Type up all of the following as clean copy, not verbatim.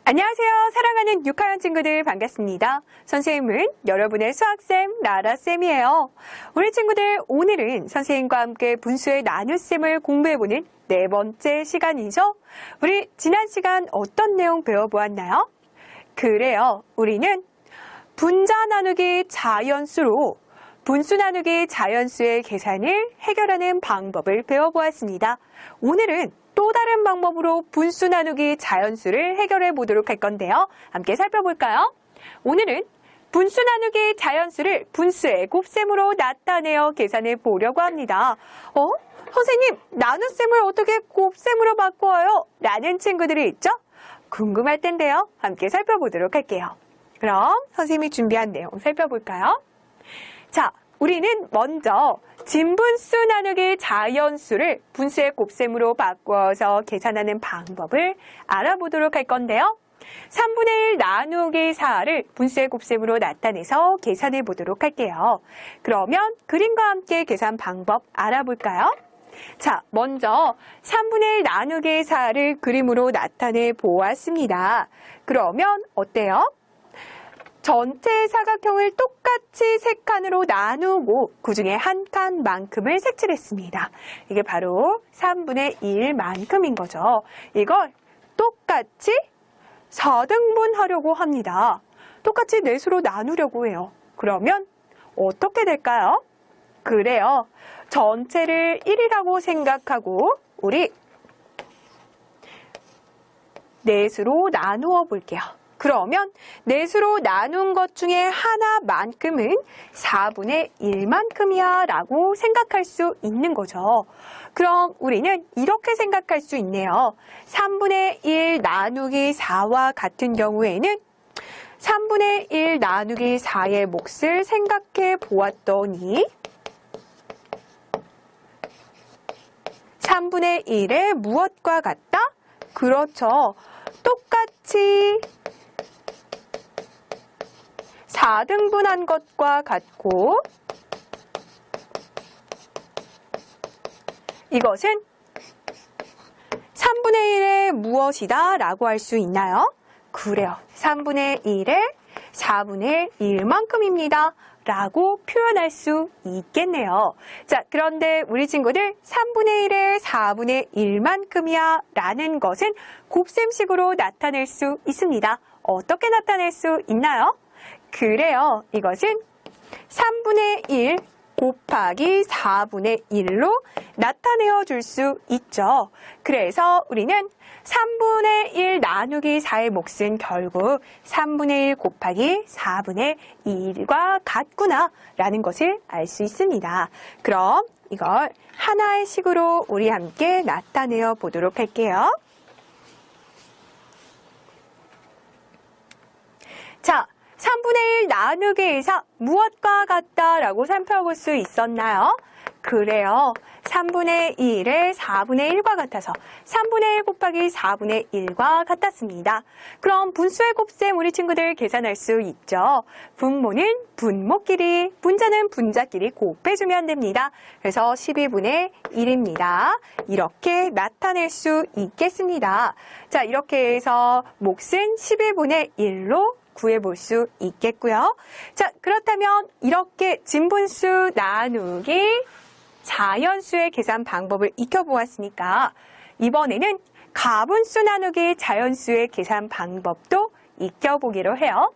안녕하세요. 사랑하는 6학년 친구들 반갑습니다. 선생님은 여러분의 수학쌤 라라쌤이에요. 우리 친구들 오늘은 선생님과 함께 분수의 나눗셈을 공부해보는 네 번째 시간이죠. 우리 지난 시간 어떤 내용 배워보았나요? 그래요. 우리는 분자 나누기 자연수로 분수 나누기 자연수의 계산을 해결하는 방법을 배워보았습니다. 오늘은 또 다른 방법으로 분수 나누기 자연수를 해결해 보도록 할 건데요. 함께 살펴볼까요? 오늘은 분수 나누기 자연수를 분수의 곱셈으로 나타내어 계산해 보려고 합니다. 선생님, 나눗셈을 어떻게 곱셈으로 바꿔요? 라는 친구들이 있죠? 궁금할 텐데요. 함께 살펴보도록 할게요. 그럼 선생님이 준비한 내용 살펴볼까요? 자, 우리는 먼저 진분수 나누기 자연수를 분수의 곱셈으로 바꿔서 계산하는 방법을 알아보도록 할 건데요. 3분의 1 나누기 4를 분수의 곱셈으로 나타내서 계산해 보도록 할게요. 그러면 그림과 함께 계산 방법 알아볼까요? 자, 먼저 3분의 1 나누기 4를 그림으로 나타내 보았습니다. 그러면 어때요? 전체 사각형을 똑같이 세 칸으로 나누고 그중에 한 칸만큼을 색칠했습니다. 이게 바로 3분의 1만큼인 거죠. 이걸 똑같이 4등분 하려고 합니다. 똑같이 넷으로 나누려고 해요. 그러면 어떻게 될까요? 그래요. 전체를 1이라고 생각하고 우리 넷으로 나누어 볼게요. 그러면 넷으로 나눈 것 중에 하나만큼은 4분의 1만큼이야 라고 생각할 수 있는 거죠. 그럼 우리는 이렇게 생각할 수 있네요. 3분의 1 나누기 4와 같은 경우에는 3분의 1 나누기 4의 몫을 생각해 보았더니 3분의 1의 무엇과 같다? 그렇죠. 똑같이 4등분한 것과 같고 이것은 3분의 1의 무엇이다 라고 할 수 있나요? 그래요. 3분의 1의 4분의 1만큼입니다. 라고 표현할 수 있겠네요. 자, 그런데 우리 친구들 3분의 1의 4분의 1만큼이야 라는 것은 곱셈식으로 나타낼 수 있습니다. 어떻게 나타낼 수 있나요? 그래요. 이것은 3분의 1 곱하기 4분의 1로 나타내어 줄 수 있죠. 그래서 우리는 3분의 1 나누기 4의 몫은 결국 3분의 1 곱하기 4분의 1과 같구나 라는 것을 알 수 있습니다. 그럼 이걸 하나의 식으로 우리 함께 나타내어 보도록 할게요. 자, 3분의 1 나누기 4 무엇과 같다라고 살펴볼 수 있었나요? 그래요. 3분의 1의 4분의 1과 같아서 3분의 1 곱하기 4분의 1과 같았습니다. 그럼 분수의 곱셈 우리 친구들 계산할 수 있죠. 분모는 분모끼리, 분자는 분자끼리 곱해주면 됩니다. 그래서 12분의 1입니다. 이렇게 나타낼 수 있겠습니다. 자, 이렇게 해서 몫은 12분의 1로 구해볼 수 있겠고요. 자, 그렇다면 이렇게 진분수 나누기 자연수의 계산 방법을 익혀보았으니까 이번에는 가분수 나누기 자연수의 계산 방법도 익혀보기로 해요.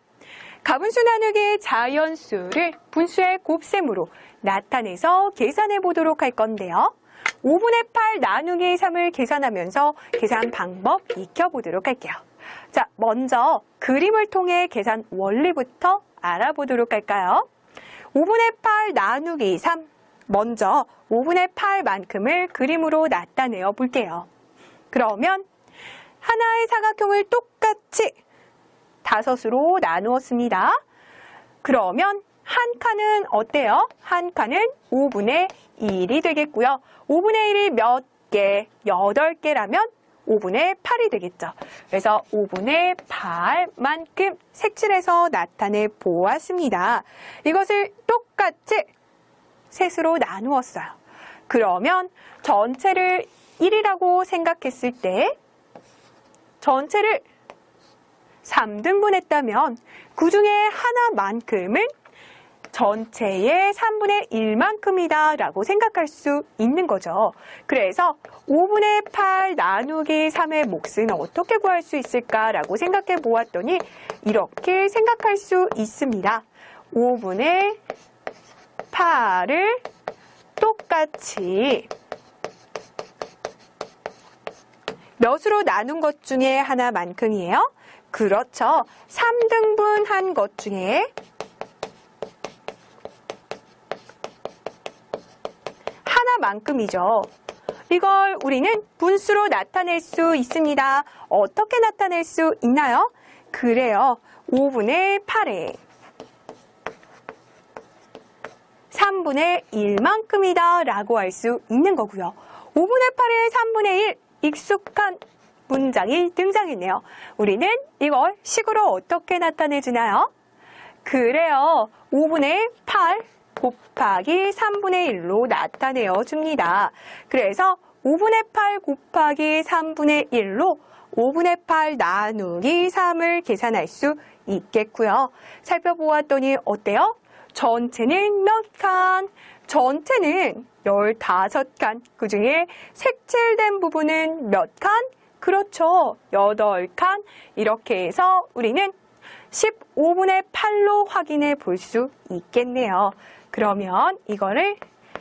가분수 나누기 자연수를 분수의 곱셈으로 나타내서 계산해 보도록 할 건데요. 5분의 8 나누기 3을 계산하면서 계산 방법 익혀보도록 할게요. 자, 먼저 그림을 통해 계산 원리부터 알아보도록 할까요? 5분의 8 나누기 3. 먼저 5분의 8만큼을 그림으로 나타내어 볼게요. 그러면 하나의 사각형을 똑같이 5으로 나누었습니다. 그러면 한 칸은 어때요? 한 칸은 5분의 1이 되겠고요. 5분의 1이 몇 개? 8개라면 5분의 8이 되겠죠. 그래서 5분의 8만큼 색칠해서 나타내 보았습니다. 이것을 똑같이 셋으로 나누었어요. 그러면 전체를 1이라고 생각했을 때 전체를 3등분했다면 그 중에 하나만큼은 전체의 3분의 1만큼이다 라고 생각할 수 있는 거죠. 그래서 5분의 8 나누기 3의 몫은 어떻게 구할 수 있을까라고 생각해 보았더니 이렇게 생각할 수 있습니다. 5분의 8을 똑같이 몇으로 나눈 것 중에 하나만큼이에요? 그렇죠. 3등분한 것 중에 하나만큼이죠. 이걸 우리는 분수로 나타낼 수 있습니다. 어떻게 나타낼 수 있나요? 그래요. 5분의 8에 3분의 1만큼이다 라고 할 수 있는 거고요. 5분의 8에 3분의 1 익숙한 문장이 등장했네요. 우리는 이걸 식으로 어떻게 나타내주나요? 그래요. 5분의 8 곱하기 3분의 1로 나타내어 줍니다. 그래서 5분의 8 곱하기 3분의 1로 5분의 8 나누기 3을 계산할 수 있겠고요. 살펴보았더니 어때요? 전체는 몇 칸? 전체는 15칸. 그 중에 색칠된 부분은 몇 칸? 그렇죠. 8칸. 이렇게 해서 우리는 15분의 8로 확인해 볼 수 있겠네요. 그러면 이거를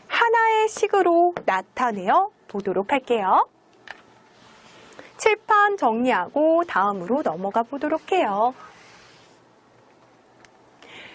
하나의 식으로 나타내어 보도록 할게요. 칠판 정리하고 다음으로 넘어가 보도록 해요.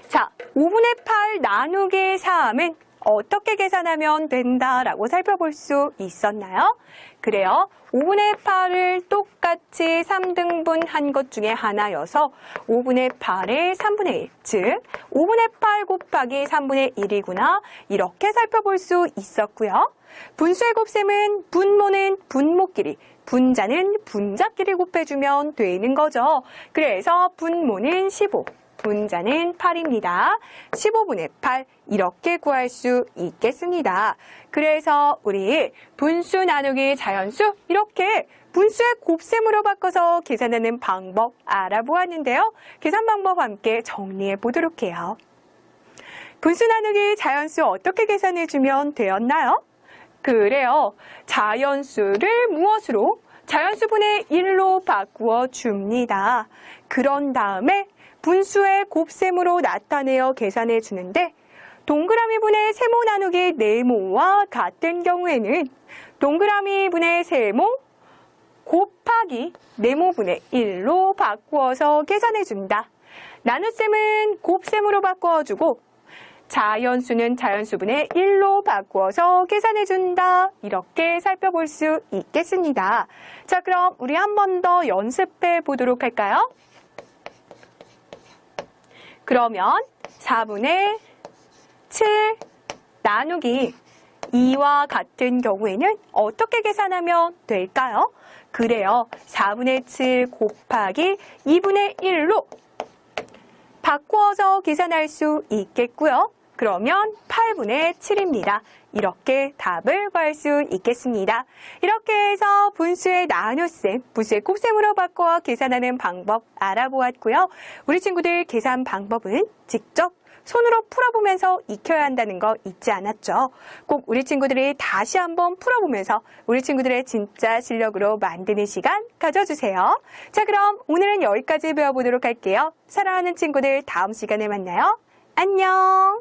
자, 5분의 8 나누기 3은 어떻게 계산하면 된다라고 살펴볼 수 있었나요? 그래요. 5분의 8을 똑같이 3등분한 것 중에 하나여서 5분의 8의 3분의 1, 즉 5분의 8 곱하기 3분의 1이구나 이렇게 살펴볼 수 있었고요. 분수의 곱셈은 분모는 분모끼리, 분자는 분자끼리 곱해주면 되는 거죠. 그래서 분모는 15. 분자는 8입니다. 15분의 8 이렇게 구할 수 있겠습니다. 그래서 우리 분수 나누기 자연수 이렇게 분수의 곱셈으로 바꿔서 계산하는 방법 알아보았는데요. 계산 방법 함께 정리해 보도록 해요. 분수 나누기 자연수 어떻게 계산해주면 되었나요? 그래요. 자연수를 무엇으로? 자연수분의 1로 바꾸어 줍니다. 그런 다음에 분수의 곱셈으로 나타내어 계산해 주는데 동그라미 분의 세모 나누기 네모와 같은 경우에는 동그라미 분의 세모 곱하기 네모분의 1로 바꾸어서 계산해 줍니다. 나눗셈은 곱셈으로 바꾸어주고 자연수는 자연수분의 1로 바꾸어서 계산해 준다. 이렇게 살펴볼 수 있겠습니다. 자, 그럼 우리 한 번 더 연습해 보도록 할까요? 그러면 4분의 7 나누기 2와 같은 경우에는 어떻게 계산하면 될까요? 그래요. 4분의 7 곱하기 2분의 1로 바꾸어서 계산할 수 있겠고요. 그러면 8분의 7입니다. 이렇게 답을 구할 수 있겠습니다. 이렇게 해서 분수의 나눗셈, 분수의 곱셈으로 바꿔 계산하는 방법 알아보았고요. 우리 친구들 계산 방법은 직접 손으로 풀어보면서 익혀야 한다는 거 잊지 않았죠? 꼭 우리 친구들이 다시 한번 풀어보면서 우리 친구들의 진짜 실력으로 만드는 시간 가져주세요. 자, 그럼 오늘은 여기까지 배워보도록 할게요. 사랑하는 친구들 다음 시간에 만나요. 안녕!